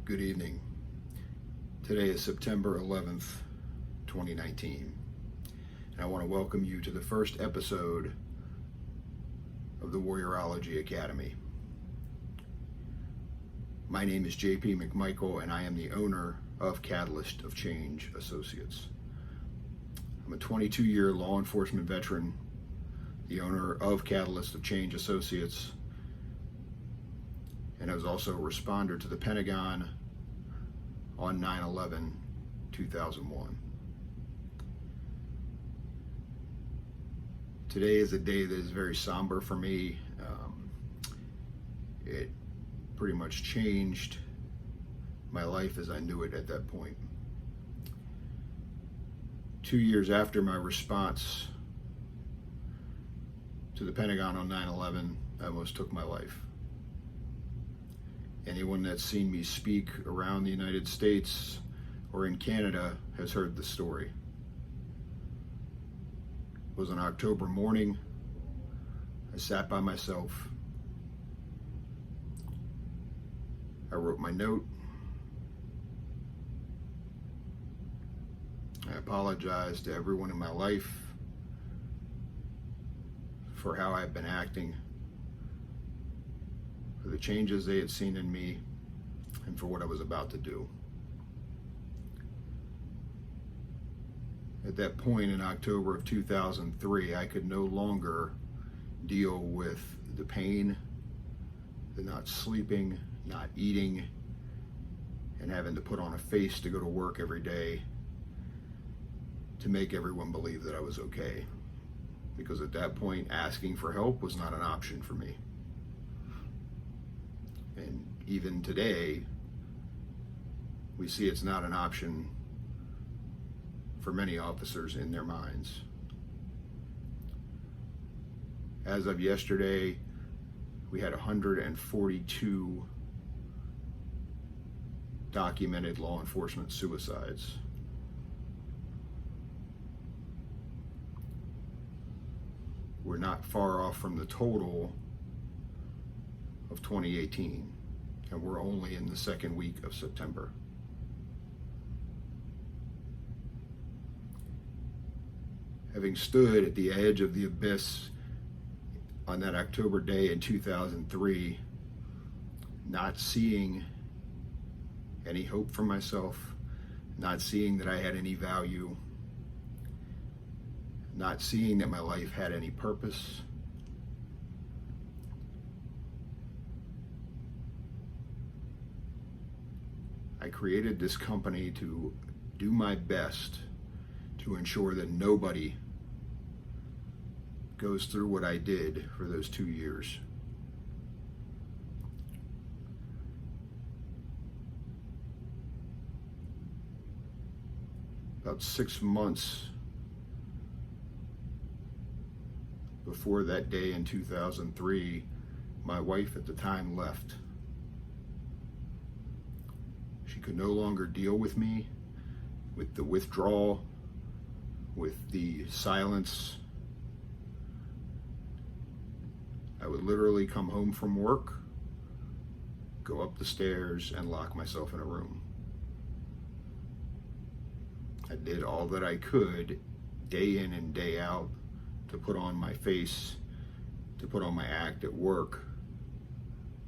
Good evening. Today is September 11th, 2019, and I want to welcome you to the first episode of the Warriorology Academy. My name is JP McMichael, and I am the owner of Catalyst of Change Associates. I'm a 22-year law enforcement veteran, the owner of Catalyst of Change Associates, and I was also a responder to the Pentagon on 9/11/2001. Today is a day that is very somber for me. It pretty much changed my life as I knew it at that point. 2 years after my response to the Pentagon on 9/11, I almost took my life. Anyone that's seen me speak around the United States or in Canada has heard the story. It was an October morning. I sat by myself. I wrote my note. I apologized to everyone in my life for how I've been acting, for the changes they had seen in me, and for what I was about to do. At that point in October of 2003, I could no longer deal with the pain, the not sleeping, not eating, and having to put on a face to go to work every day to make everyone believe that I was okay. Because at that point, asking for help was not an option for me. And even today, we see it's not an option for many officers in their minds. As of yesterday, we had 142 documented law enforcement suicides. We're not far off from the total of 2018, and we're only in the second week of September. Having stood at the edge of the abyss on that October day in 2003, not seeing any hope for myself, not seeing that I had any value, not seeing that my life had any purpose, I created this company to do my best to ensure that nobody goes through what I did for those 2 years. About 6 months before that day in 2003, my wife at the time left. She could no longer deal with me, with the withdrawal, with the silence. I would literally come home from work, go up the stairs, and lock myself in a room. I did all that I could, day in and day out, to put on my face, to put on my act at work.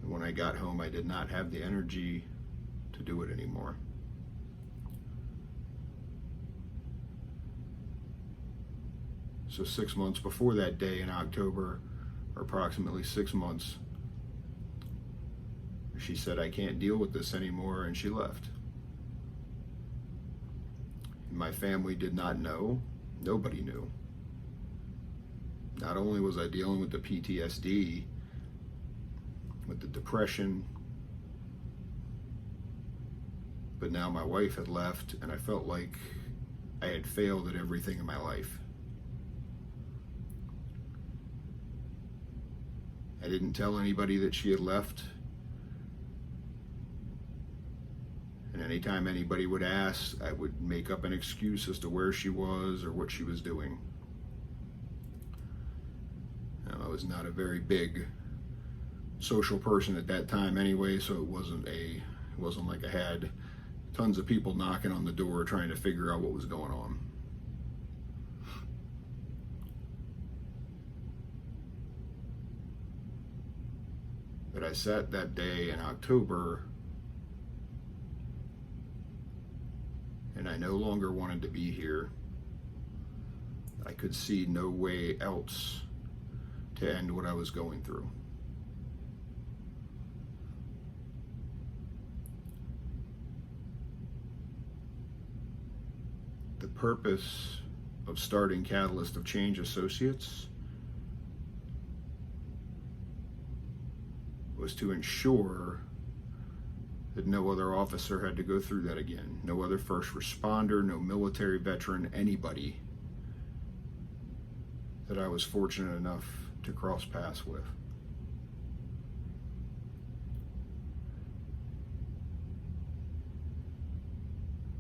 And when I got home, I did not have the energy to do it anymore. So 6 months before that day in October, or approximately 6 months, she said, "I can't deal with this anymore," and she left. My family did not know. Nobody knew. Not only was I dealing with the PTSD, with the depression, but now my wife had left, and I felt like I had failed at everything in my life. I didn't tell anybody that she had left. And anytime anybody would ask, I would make up an excuse as to where she was or what she was doing. I was not a very big social person at that time anyway, so it wasn't a It wasn't like I had tons of people knocking on the door trying to figure out what was going on. But I sat that day in October, and I no longer wanted to be here. I could see no way else to end what I was going through. The purpose of starting Catalyst of Change Associates was to ensure that no other officer had to go through that again. No other first responder, no military veteran, anybody that I was fortunate enough to cross paths with.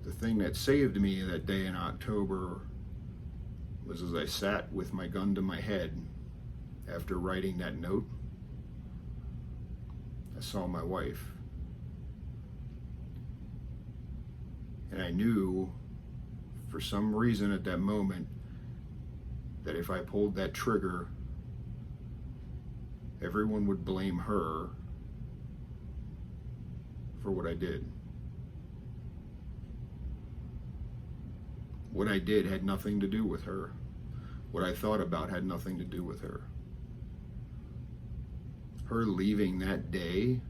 The thing that saved me that day in October was as I sat with my gun to my head after writing that note, I saw my wife. And I knew, for some reason at that moment, that if I pulled that trigger, everyone would blame her for what I did. What I did had nothing to do with her. What I thought about had nothing to do with her. Her leaving that day,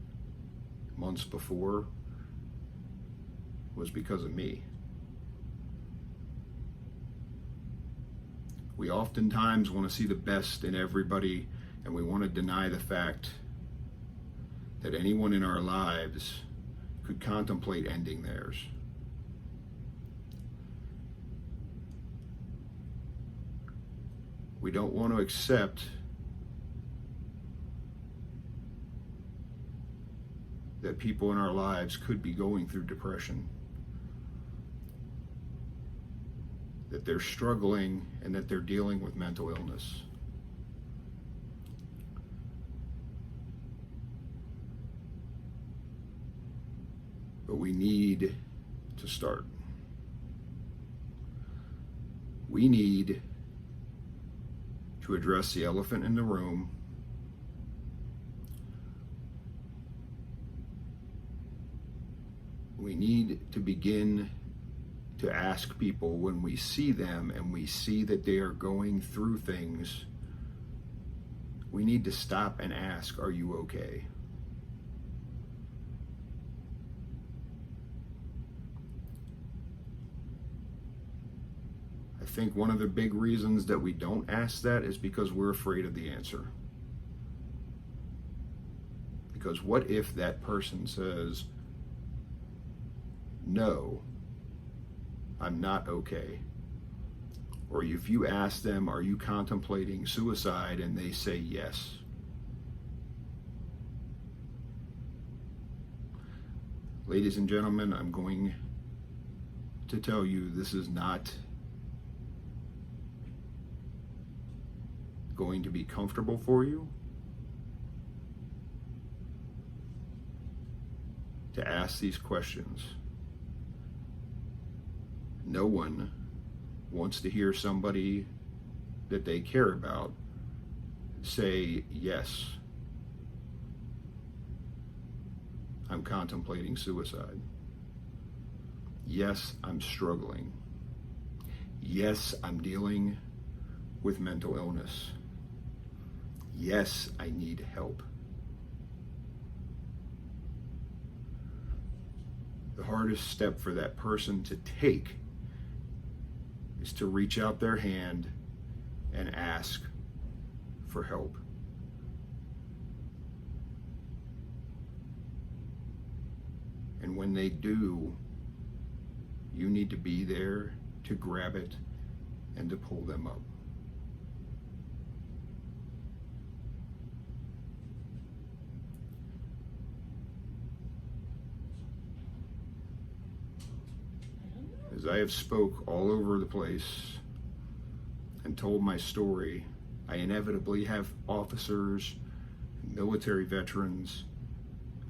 months before, was because of me. We oftentimes want to see the best in everybody, and we want to deny the fact that anyone in our lives could contemplate ending theirs. We don't want to accept that people in our lives could be going through depression, that they're struggling, and that they're dealing with mental illness. But we need to start. We need to address the elephant in the room. We need to begin to ask people when we see them and we see that they are going through things, we need to stop and ask, are you okay? I think one of the big reasons that we don't ask that is because we're afraid of the answer. Because what if that person says, no, I'm not okay? Or if you ask them, are you contemplating suicide? And they say yes. Ladies and gentlemen, I'm going to tell you this is not going to be comfortable for you to ask these questions. No one wants to hear somebody that they care about say, yes, I'm contemplating suicide. Yes, I'm struggling. Yes, I'm dealing with mental illness. Yes, I need help. The hardest step for that person to take is to reach out their hand and ask for help. And when they do, you need to be there to grab it and to pull them up. As I have spoke all over the place and told my story, I inevitably have officers, military veterans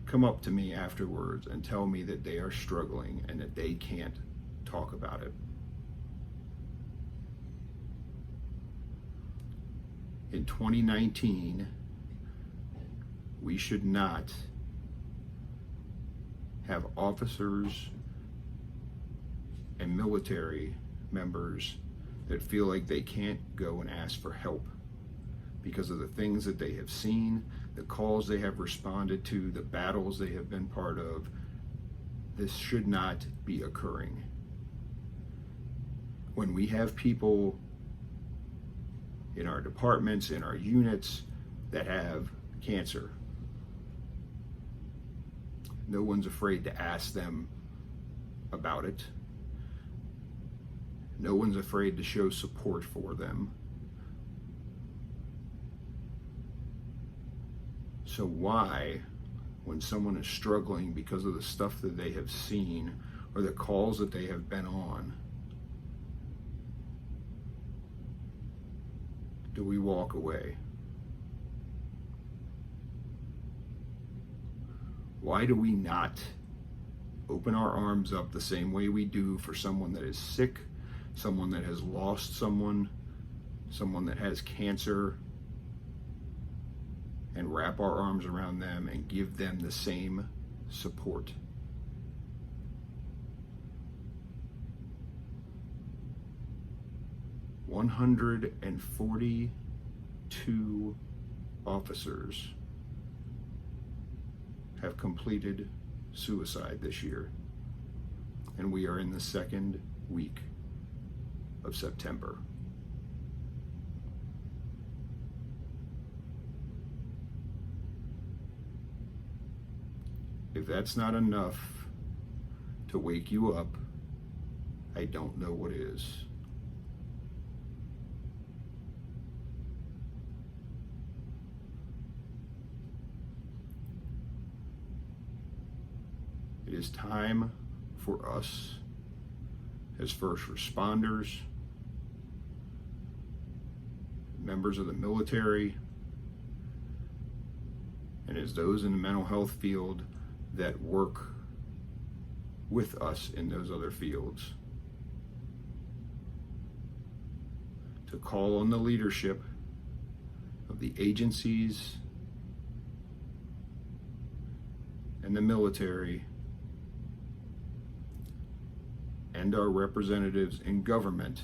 come up to me afterwards and tell me that they are struggling and that they can't talk about it. In 2019, we should not have officers and military members that feel like they can't go and ask for help because of the things that they have seen, the calls they have responded to, the battles they have been part of. This should not be occurring. When we have people in our departments, in our units, that have cancer, no one's afraid to ask them about it. No one's afraid to show support for them. So why, when someone is struggling because of the stuff that they have seen or the calls that they have been on, do we walk away? Why do we not open our arms up the same way we do for someone that is sick, someone that has lost someone that has cancer, and wrap our arms around them and give them the same support? $142 officers have completed suicide this year, and we are in the second week of September. If that's not enough to wake you up, I don't know what is. It is time for us as first responders, members of the military, and as those in the mental health field that work with us in those other fields, to call on the leadership of the agencies and the military and our representatives in government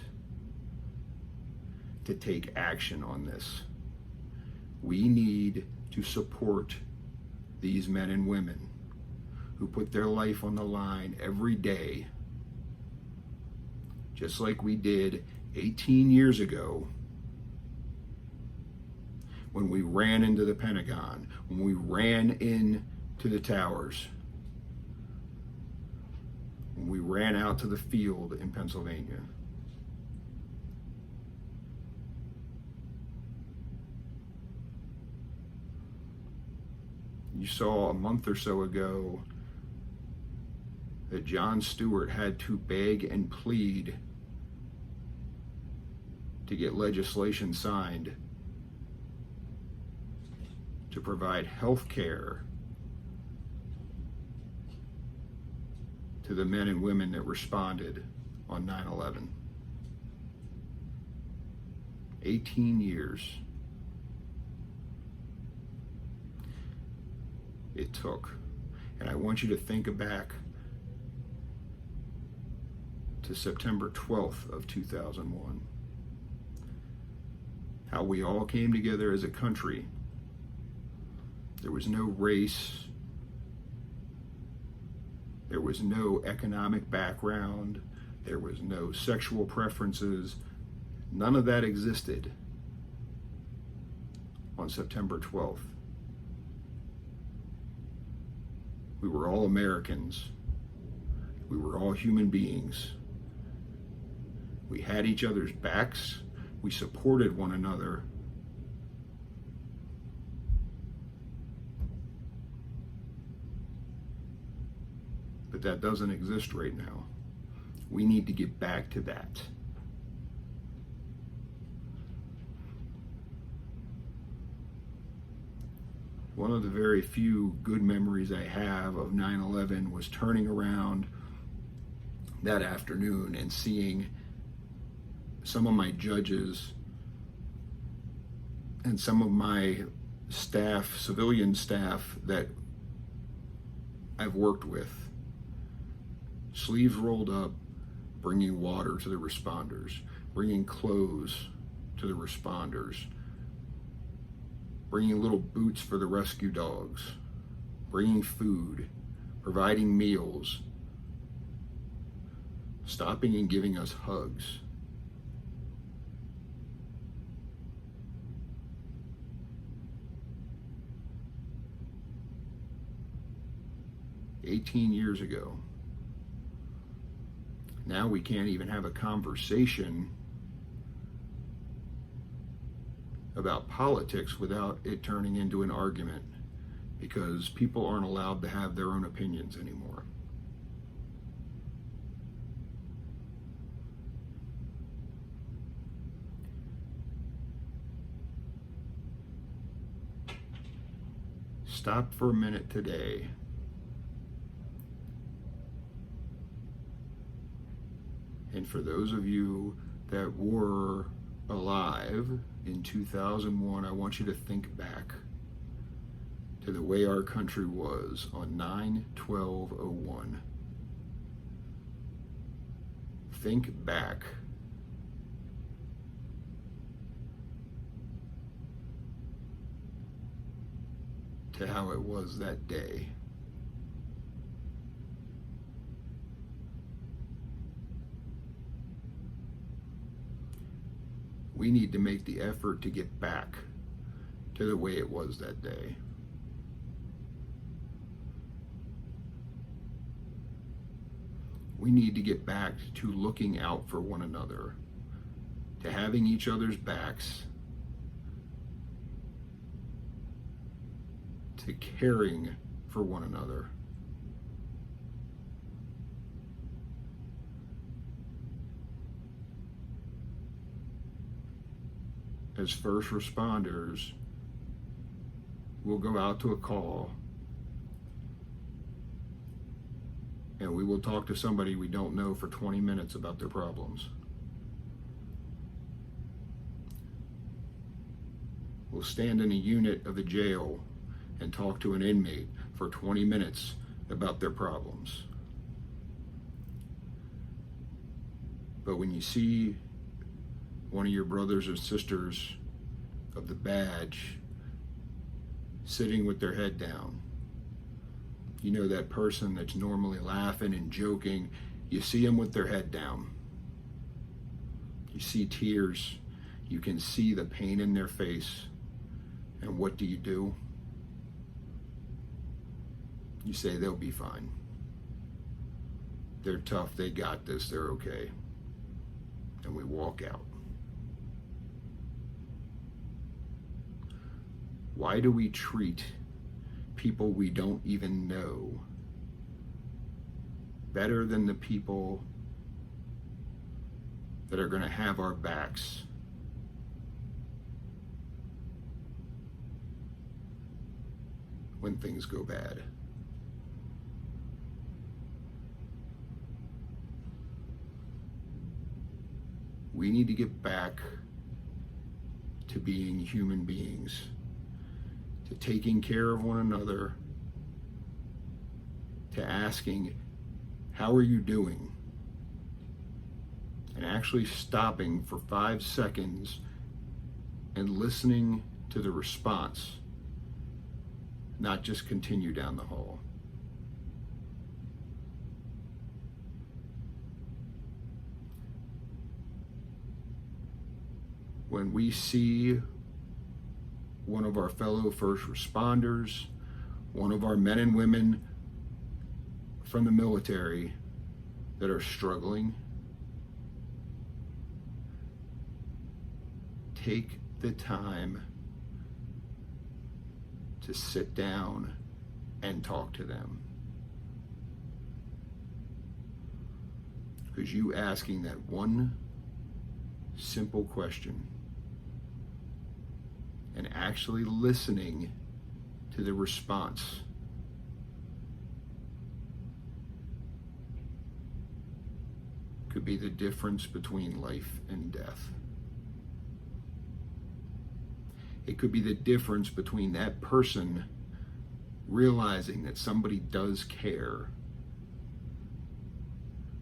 to take action on this. We need to support these men and women who put their life on the line every day, just like we did 18 years ago when we ran into the Pentagon, when we ran into the towers, when we ran out to the field in Pennsylvania. You saw a month or so ago that Jon Stewart had to beg and plead to get legislation signed to provide health care to the men and women that responded on 9/11. 18 years it took. And I want you to think back to September 12th of 2001. How we all came together as a country. There was no race. There was no economic background. There was no sexual preferences. None of that existed on September 12th. We were all Americans. We were all human beings. We had each other's backs. We supported one another. But that doesn't exist right now. We need to get back to that. One of the very few good memories I have of 9/11 was turning around that afternoon and seeing some of my judges and some of my staff, civilian staff that I've worked with, sleeves rolled up, bringing water to the responders, bringing clothes to the responders, bringing little boots for the rescue dogs, bringing food, providing meals, stopping and giving us hugs. "18 years ago. Now we can't even have a conversation about politics without it turning into an argument, because people aren't allowed to have their own opinions anymore." Stop for a minute today and for those of you that were alive in 2001, I want you to think back to the way our country was on 9/12/01. Think back to how it was that day. We need to make the effort to get back to the way it was that day. We need to get back to looking out for one another, to having each other's backs, to caring for one another. As first responders, we'll go out to a call and we will talk to somebody we don't know for 20 minutes about their problems. We'll stand in a unit of a jail and talk to an inmate for 20 minutes about their problems. But when you see one of your brothers or sisters of the badge sitting with their head down, you know, that person that's normally laughing and joking, you see them with their head down. You see tears. You can see the pain in their face. And what do? You say, "They'll be fine. They're tough. They got this. They're okay." And we walk out. Why do we treat people we don't even know better than the people that are going to have our backs when things go bad? We need to get back to being human beings, to taking care of one another, to asking, "How are you doing?" And actually stopping for 5 seconds and listening to the response, not just continue down the hall. When we see one of our fellow first responders, one of our men and women from the military that are struggling, take the time to sit down and talk to them. Because you asking that one simple question and actually listening to to the response. Could be the difference between life and death. It could be the difference between that person realizing that somebody does care,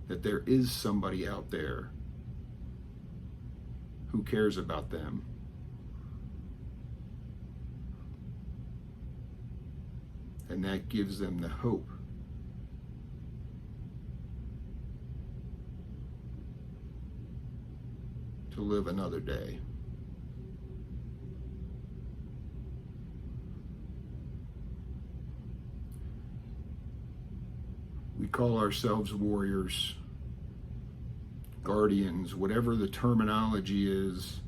that there is somebody out there who cares about them. And that gives them the hope to live another day. We call ourselves warriors, guardians, whatever the terminology is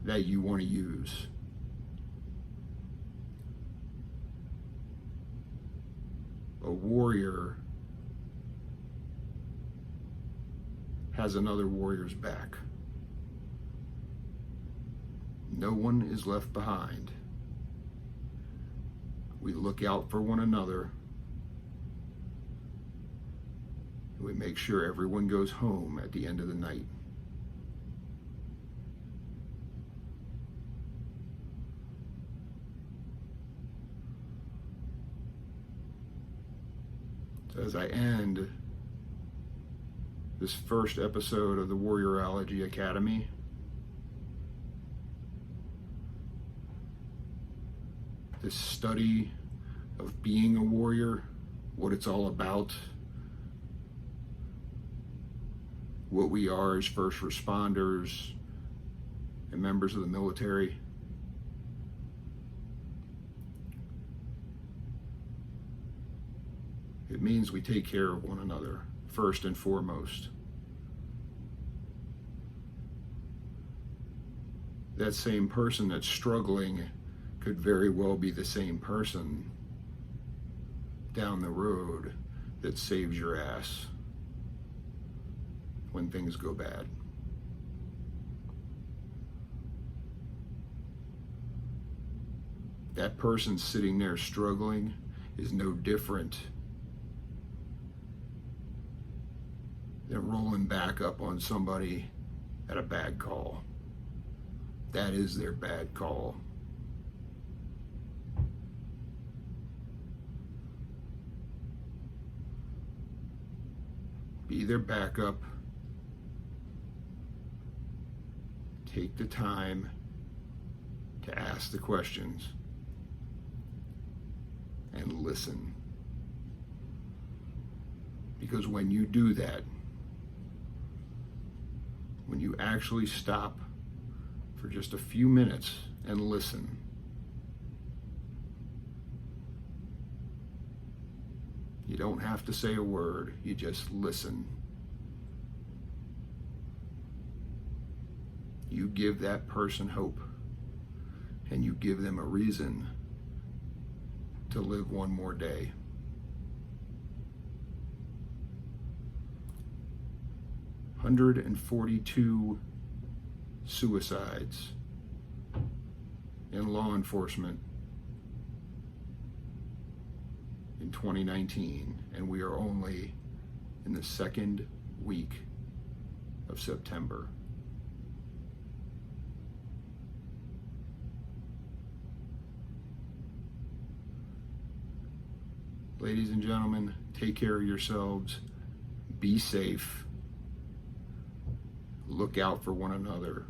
that you want to use. A warrior has another warrior's back. No one is left behind. We look out for one another. We make sure everyone goes home at the end of the night. So as I end this first episode of the Warriorology Academy, this study of being a warrior, what it's all about, what we are as first responders and members of the military. It means we take care of one another, first and foremost. That same person that's struggling could very well be the same person down the road that saves your ass when things go bad. That person sitting there struggling is no different than rolling back up on somebody at a bad call. That is their bad call. Be their backup. Take the time to ask the questions and listen. Because when you do that, when you actually stop for just a few minutes and listen, you don't have to say a word, you just listen. You give that person hope, and you give them a reason to live one more day. $142 suicides in law enforcement in 2019, and we are only in the second week of September. Ladies and gentlemen, take care of yourselves, be safe, look out for one another.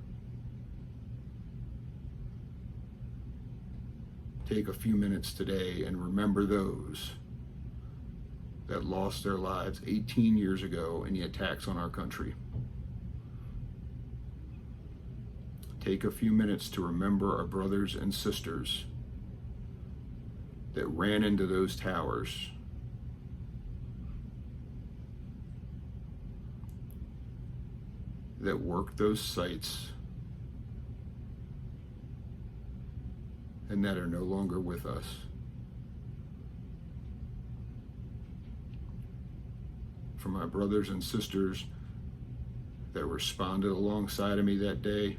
Take a few minutes today and remember those that lost their lives 18 years ago in the attacks on our country. Take a few minutes to remember our brothers and sisters that ran into those towers, that worked those sites, and that are no longer with us. For my brothers and sisters that responded alongside of me that day,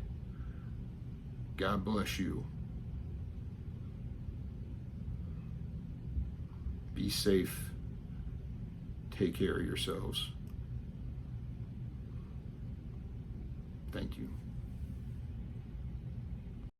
God bless you. Be safe. Take care of yourselves. Thank you.